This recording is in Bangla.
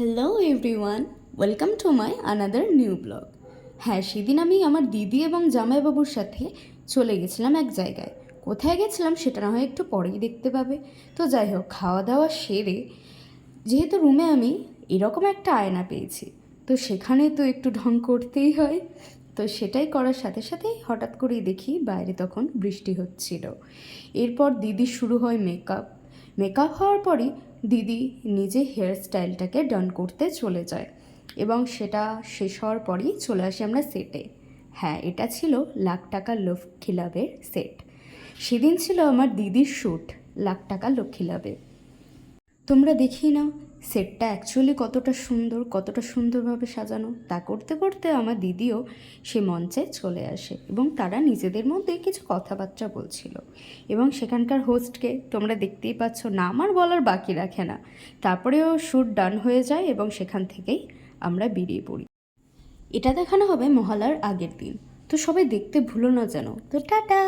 Hello everyone, welcome to my another new blog. হ্যাঁ, সেদিন আমি আমার দিদি এবং জামাইবাবুর সাথে চলে গেছিলাম এক জায়গায়। কোথায় গেছিলাম সেটা না হয় একটু পরেই দেখতে পাবে। তো যাই হোক, খাওয়া দাওয়া সেরে যেহেতু রুমে আমি এরকম একটা আয়না পেয়েছি, তো সেখানে তো একটু ঢং করতেই হয়। তো সেটাই করার সাথে সাথেই হঠাৎ করেই দেখি বাইরে তখন বৃষ্টি হচ্ছিল। এরপর দিদি শুরু হয় মেকআপ হওয়ার পরই দিদি নিজে হেয়ার স্টাইলটাকে ডান করতে চলে যায় এবং সেটা শেষ হওয়ার পরই চলে আসি আমরা সেটে। হ্যাঁ, এটা ছিল লাখ টাকা লক্ষ্মী লাভের সেট। সেদিন ছিল আমার দিদির শ্যুট লাখ টাকা লক্ষ্মী লাভে। তোমরা দেখিয়ে নাও সেটটা অ্যাকচুয়ালি কতটা সুন্দরভাবে সাজানো। তা করতে করতে আমার দিদিও সে মঞ্চে চলে আসে এবং তারা নিজেদের মধ্যে কিছু কথাবার্তা বলছিল এবং সেখানকার হোস্টকে তোমরা দেখতেই পাচ্ছ না, আমার বলার বাকি রাখে না। তারপরেও শ্যুট ডান হয়ে যায় এবং সেখান থেকেই আমরা বেরিয়ে পড়ি। এটা দেখানো হবে মহালয়ার আগের দিন, তো সবাই দেখতে ভুলো না যেন। তো টাটা।